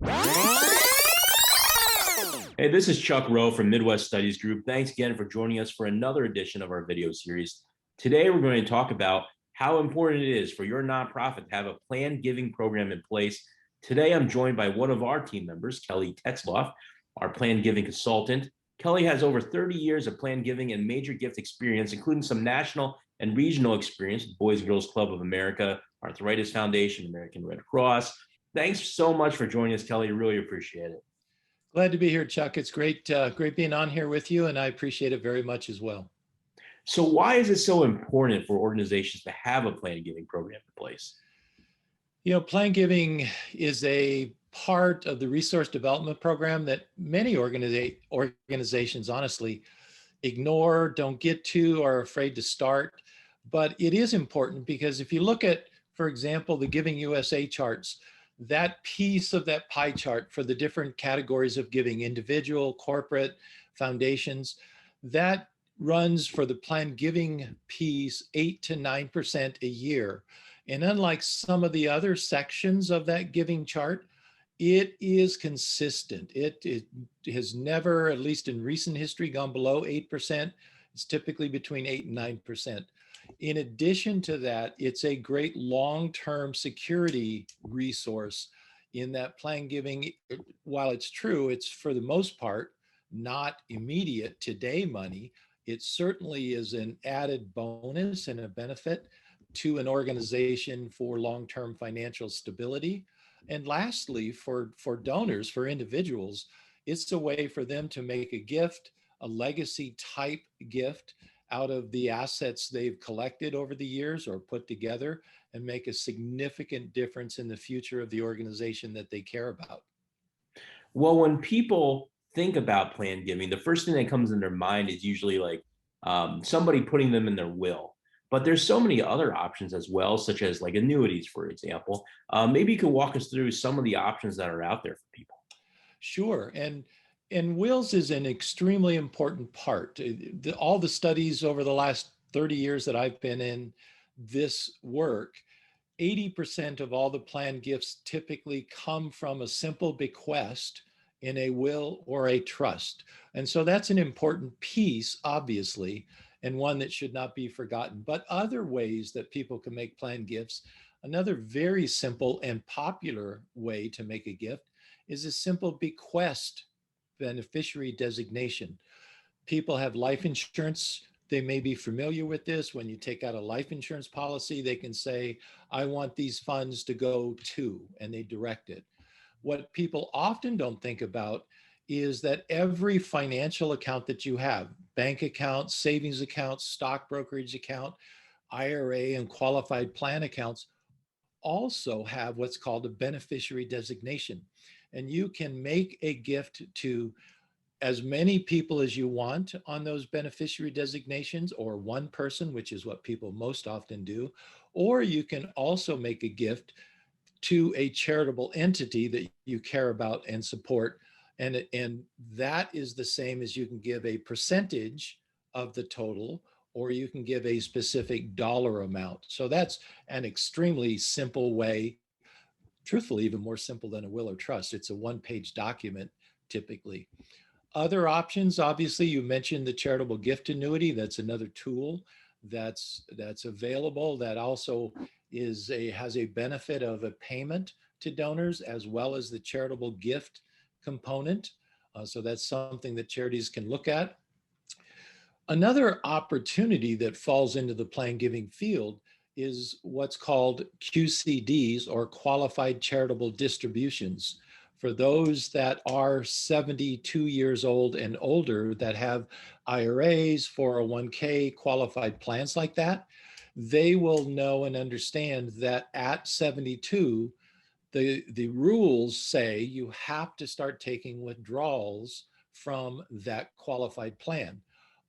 Hey, this is Chuck Rowe from Midwest Studies Group. Thanks again for joining us for another edition of our video series. Today, we're going to talk about how important it is for your nonprofit to have a planned giving program in place. Today, I'm joined by one of our team members, Kelley Tetzloff, our planned giving consultant. Kelley has over 30 years of planned giving and major gift experience, including some national and regional experience with Boys and Girls Club of America, Arthritis Foundation, American Red Cross. Thanks so much for joining us, Kelley. Really appreciate it. Glad to be here, Chuck. It's great being on here with you, and I appreciate it very much as well. So why is it so important for organizations to have a planned giving program in place? You know, planned giving is a part of the resource development program that many organizations honestly ignore, don't get to, or are afraid to start. But it is important because if you look at, for example, the Giving USA charts, that piece of that pie chart for the different categories of giving, individual, corporate, foundations, that runs for the planned giving piece 8 to 9% a year. And unlike some of the other sections of that giving chart, it is consistent. It has never, at least in recent history, gone below 8%. It's typically between 8 and 9%. In addition to that, it's a great long-term security resource in that planned giving. While it's true, it's for the most part not immediate today money. It certainly is an added bonus and a benefit to an organization for long-term financial stability. And lastly, for donors, for individuals, it's a way for them to make a gift, a legacy type gift, out of the assets they've collected over the years or put together, and make a significant difference in the future of the organization that they care about. Well, when people think about planned giving, the first thing that comes in their mind is usually like somebody putting them in their will. But there's so many other options as well, such as like annuities, for example. Maybe you could walk us through some of the options that are out there for people. Sure. And wills is an extremely important part. All the studies over the last 30 years that I've been in this work, 80% of all the planned gifts typically come from a simple bequest in a will or a trust. And so that's an important piece, obviously, and one that should not be forgotten. But other ways that people can make planned gifts, another very simple and popular way to make a gift is a simple bequest beneficiary designation. People have life insurance. They may be familiar with this. When you take out a life insurance policy, they can say, I want these funds to go to, and they direct it. What people often don't think about is that every financial account that you have, bank account, savings account, stock brokerage account, IRA, and qualified plan accounts, also have what's called a beneficiary designation. And you can make a gift to as many people as you want on those beneficiary designations, or one person, which is what people most often do. Or you can also make a gift to a charitable entity that you care about and support. And that is the same as you can give a percentage of the total, or you can give a specific dollar amount. So that's an extremely simple way, truthfully, even more simple than a will or trust. It's a one-page document typically. Other options, obviously, you mentioned the charitable gift annuity. That's another tool that's available that also has a benefit of a payment to donors, as well as the charitable gift component. So that's something that charities can look at. Another opportunity that falls into the planned giving field is what's called QCDs, or qualified charitable distributions. For those that are 72 years old and older that have IRAs, 401k, qualified plans like that, they will know and understand that at 72, the rules say you have to start taking withdrawals from that qualified plan.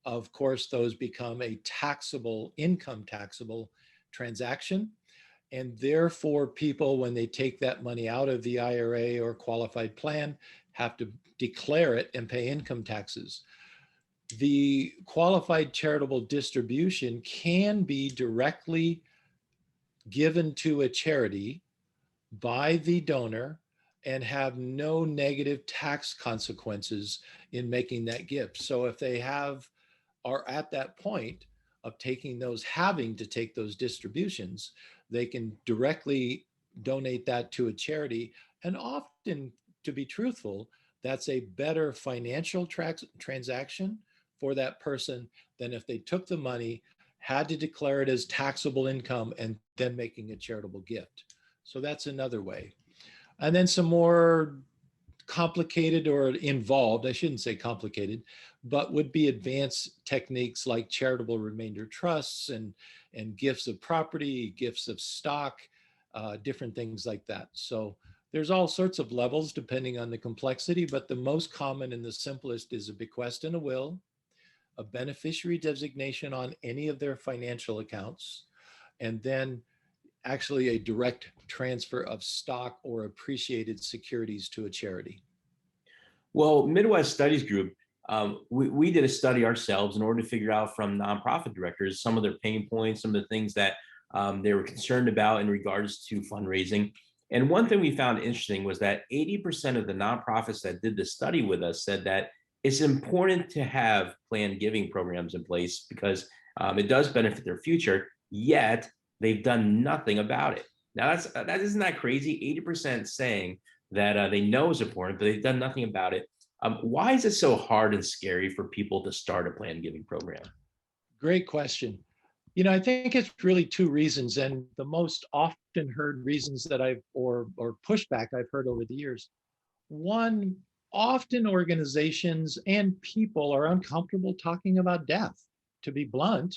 Of course, those become a income taxable transaction. And therefore, people, when they take that money out of the IRA or qualified plan, have to declare it and pay income taxes. The qualified charitable distribution can be directly given to a charity by the donor, and have no negative tax consequences in making that gift. So if they are at that point of having to take those distributions, they can directly donate that to a charity. And often, to be truthful, that's a better financial transaction for that person than if they took the money, had to declare it as taxable income, and then making a charitable gift. So that's another way. And then some more complicated or involved, I shouldn't say complicated, but would be advanced techniques like charitable remainder trusts and gifts of property, gifts of stock, different things like that. So there's all sorts of levels depending on the complexity, but the most common and the simplest is a bequest and a will, a beneficiary designation on any of their financial accounts, and then actually a direct transfer of stock or appreciated securities to a charity. Well, Midwest Studies Group, we did a study ourselves in order to figure out from nonprofit directors some of their pain points, some of the things that they were concerned about in regards to fundraising. And one thing we found interesting was that 80% of the nonprofits that did the study with us said that it's important to have planned giving programs in place because it does benefit their future, yet they've done nothing about it. Now, that isn't that crazy? 80% saying that they know is important, but they've done nothing about it. Why is it so hard and scary for people to start a planned giving program? Great question. I think it's really two reasons, and the most often heard reasons that or pushback I've heard over the years. One, often organizations and people are uncomfortable talking about death. To be blunt,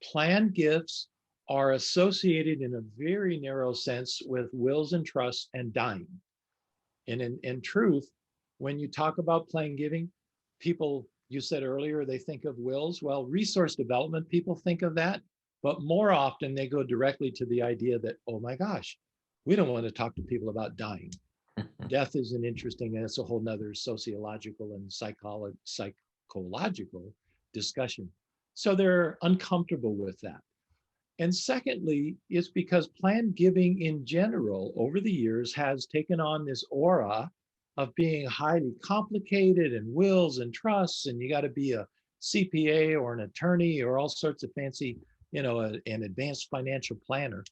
planned gifts are associated in a very narrow sense with wills and trusts and dying. And in truth, when you talk about planned giving, people, you said earlier, they think of wills. Well, resource development, people think of that, but more often they go directly to the idea that, oh my gosh, we don't want to talk to people about dying. Death is an interesting, and it's a whole nother sociological and psychological discussion. So they're uncomfortable with that. And secondly, it's because planned giving in general over the years has taken on this aura of being highly complicated and wills and trusts, and you got to be a CPA or an attorney or all sorts of fancy, an advanced financial planner.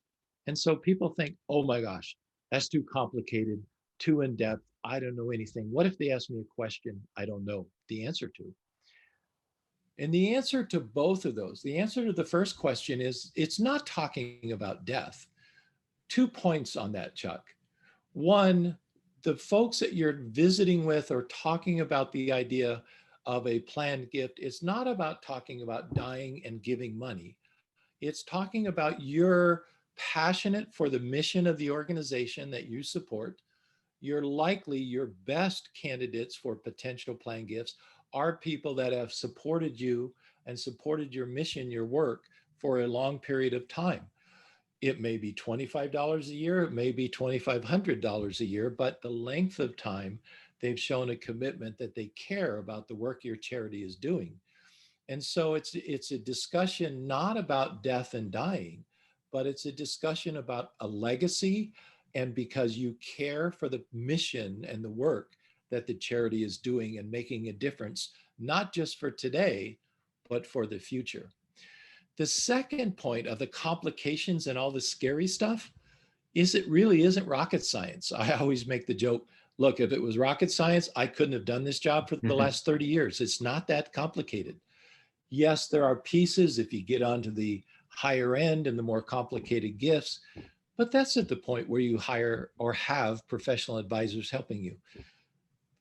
And so people think, oh my gosh, that's too complicated, too in depth. I don't know anything. What if they ask me a question I don't know the answer to? And the answer to both of those, the answer to the first question is it's not talking about death. 2 points on that, Chuck. One, the folks that you're visiting with or talking about the idea of a planned gift, it's not about talking about dying and giving money. It's talking about you're passionate for the mission of the organization that you support. You're likely your best candidates for potential planned gifts are people that have supported you and supported your mission, your work for a long period of time. It may be $25 a year, it may be $2,500 a year, but the length of time they've shown a commitment that they care about the work your charity is doing. And so it's a discussion not about death and dying, but it's a discussion about a legacy, and because you care for the mission and the work that the charity is doing and making a difference, not just for today, but for the future. The second point of the complications and all the scary stuff is it really isn't rocket science. I always make the joke, look, if it was rocket science, I couldn't have done this job for the last 30 years. It's not that complicated. Yes, there are pieces if you get onto the higher end and the more complicated gifts, but that's at the point where you hire or have professional advisors helping you.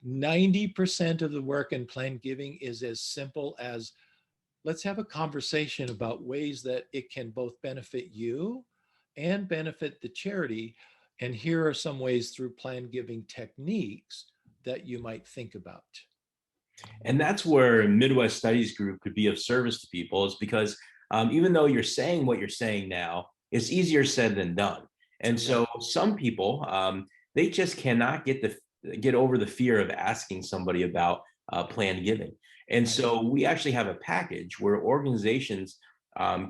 90% of the work in planned giving is as simple as let's have a conversation about ways that it can both benefit you and benefit the charity. And here are some ways through planned giving techniques that you might think about. And that's where Midwest Studies Group could be of service to people, is because even though you're saying what you're saying now, it's easier said than done. And so some people, they just cannot get over the fear of asking somebody about planned giving. And so we actually have a package where organizations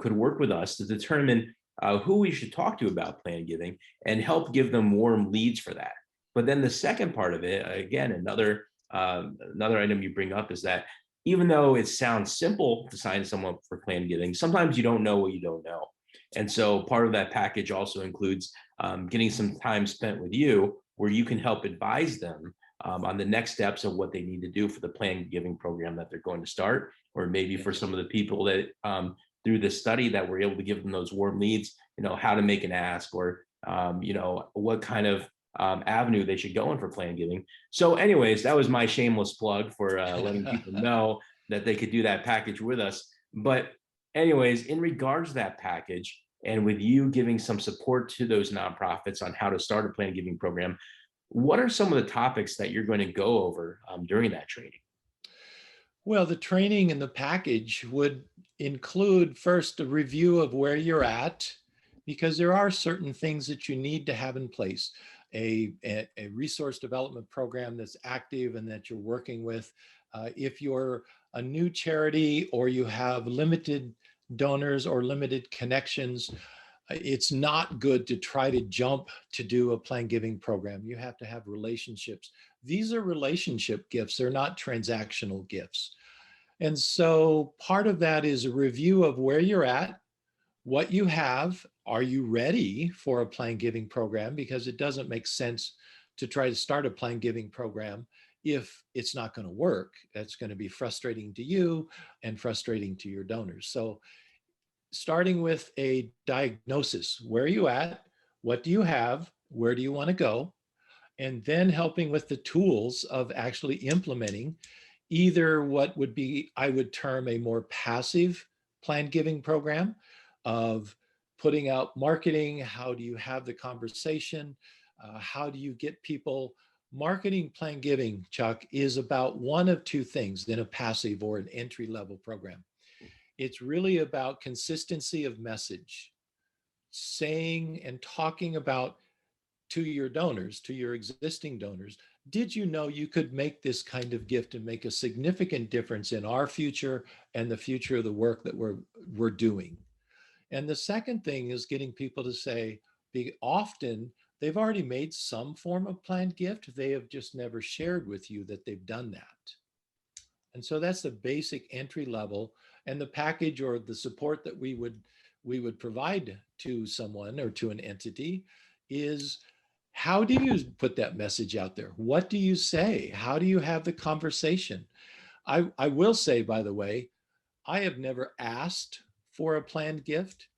could work with us to determine who we should talk to about planned giving and help give them warm leads for that. But then the second part of it, again, another item you bring up is that even though it sounds simple to sign someone up for plan giving, sometimes you don't know what you don't know. And so part of that package also includes getting some time spent with you where you can help advise them on the next steps of what they need to do for the plan giving program that they're going to start, or maybe for some of the people that through the study that we're able to give them those warm leads, how to make an ask, or what kind of avenue they should go in for plan giving. So anyways, that was my shameless plug for letting people know that they could do that package with us. But anyways, in regards to that package, and with you giving some support to those nonprofits on how to start a plan giving program, what are some of the topics that you're going to go over during that training? Well, the training and the package would include first a review of where you're at, because there are certain things that you need to have in place. A resource development program that's active and that you're working with. If you're a new charity or you have limited donors or limited connections, it's not good to try to jump to do a plan giving program. You have to have relationships. These are relationship gifts, they're not transactional gifts. And so part of that is a review of where you're at, what you have. Are you ready for a plan giving program? Because it doesn't make sense to try to start a plan giving program if it's not going to work. That's going to be frustrating to you and frustrating to your donors. So starting with a diagnosis, where are you at? What do you have? Where do you want to go? And then helping with the tools of actually implementing either what would be, I would term, a more passive plan giving program of putting out marketing. How do you have the conversation? How do you get people? Marketing plan giving, Chuck, is about one of two things in a passive or an entry level program. It's really about consistency of message, saying and talking about to your donors, to your existing donors, did you know you could make this kind of gift and make a significant difference in our future and the future of the work that we're doing? And the second thing is getting people to say, be often they've already made some form of planned gift. They have just never shared with you that they've done that. And so that's the basic entry level, and the package or the support that we would provide to someone or to an entity is, how do you put that message out there? What do you say? How do you have the conversation? I will say, by the way, I have never asked for a planned gift.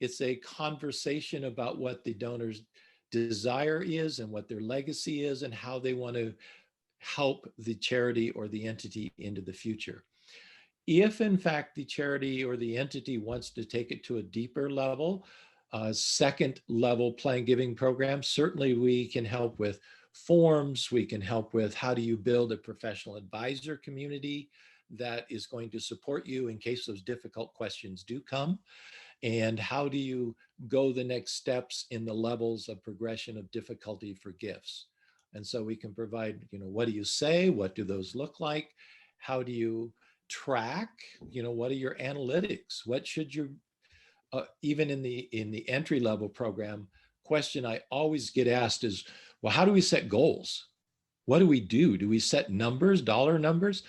It's a conversation about what the donor's desire is and what their legacy is and how they want to help the charity or the entity into the future. If in fact the charity or the entity wants to take it to a deeper level, second level plan giving program, certainly we can help with forms. We can help with how do you build a professional advisor community that is going to support you in case those difficult questions do come. And how do you go the next steps in the levels of progression of difficulty for gifts? And so we can provide, what do you say? What do those look like? How do you track? What are your analytics? What should you, even in the entry level program, question I always get asked is, well, how do we set goals? What do we do? Do we set numbers, dollar numbers?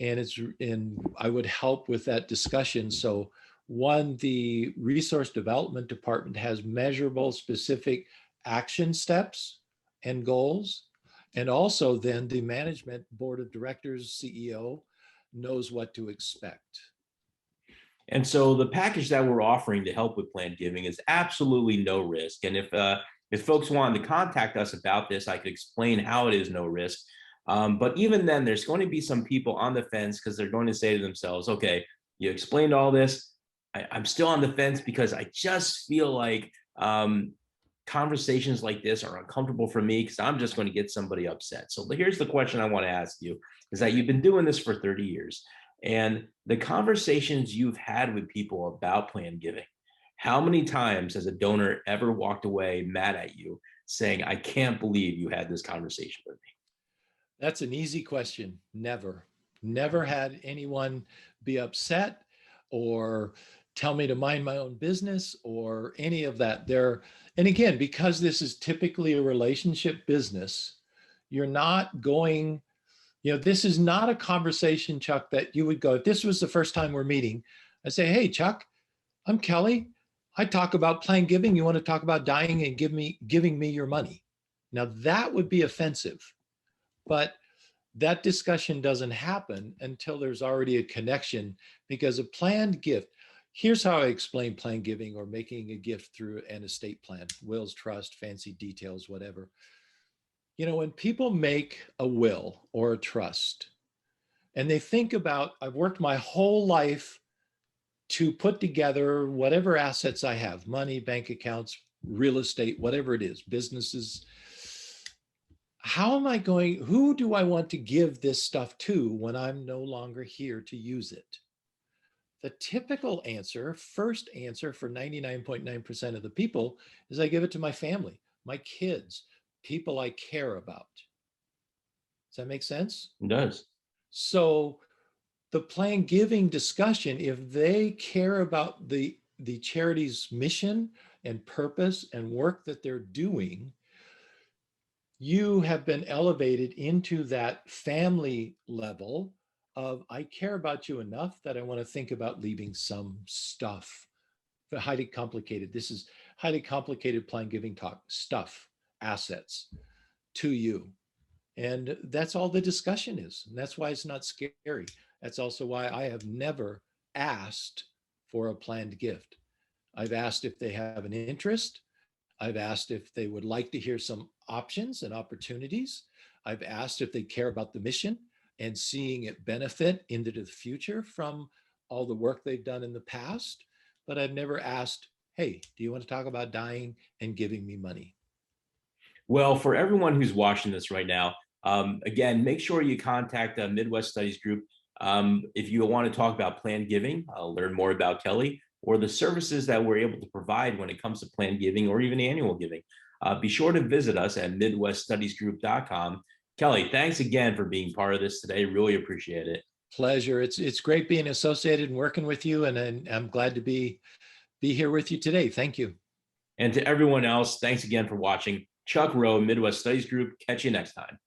And I would help with that discussion. So one, the resource development department has measurable, specific action steps and goals. And also then the management board of directors, CEO, knows what to expect. And so the package that we're offering to help with plan giving is absolutely no risk. And if folks wanted to contact us about this, I could explain how it is no risk. But even then, there's going to be some people on the fence because they're going to say to themselves, okay, you explained all this. I'm still on the fence because I just feel like conversations like this are uncomfortable for me because I'm just going to get somebody upset. So here's the question I want to ask you is that you've been doing this for 30 years. And the conversations you've had with people about plan giving, how many times has a donor ever walked away mad at you saying, I can't believe you had this conversation with me? That's an easy question. Never had anyone be upset or tell me to mind my own business or any of that. And again, because this is typically a relationship business, you're not going, this is not a conversation, Chuck, that you would go, if this was the first time we're meeting, I say, hey, Chuck, I'm Kelley. I talk about plan giving. You want to talk about dying and giving me your money. Now that would be offensive, but that discussion doesn't happen until there's already a connection, because a planned gift, here's how I explain plan giving or making a gift through an estate plan, wills, trust, fancy details, whatever. When people make a will or a trust and they think about, I've worked my whole life to put together whatever assets I have, money, bank accounts, real estate, whatever it is, businesses. Who do I want to give this stuff to when I'm no longer here to use it? The typical answer, first answer for 99.9% of the people is I give it to my family, my kids, people I care about. Does that make sense? It does. So the plan giving discussion, if they care about the charity's mission and purpose and work that they're doing, you have been elevated into that family level of, I care about you enough that I want to think about leaving some stuff. Highly complicated. This is highly complicated plan giving talk, stuff, assets to you. And that's all the discussion is. And that's why it's not scary. That's also why I have never asked for a planned gift. I've asked if they have an interest. I've asked if they would like to hear some options and opportunities. I've asked if they care about the mission and seeing it benefit into the future from all the work they've done in the past. But I've never asked, hey, do you want to talk about dying and giving me money? Well, for everyone who's watching this right now, again, make sure you contact the Midwest Studies Group if you want to talk about planned giving, learn more about Kelley or the services that we're able to provide when it comes to planned giving or even annual giving. Be sure to visit us at MidwestStudiesGroup.com. Kelley, thanks again for being part of this today. Really appreciate it. Pleasure. It's great being associated and working with you, and I'm glad to be here with you today. Thank you. And to everyone else, thanks again for watching. Chuck Rowe, Midwest Studies Group. Catch you next time.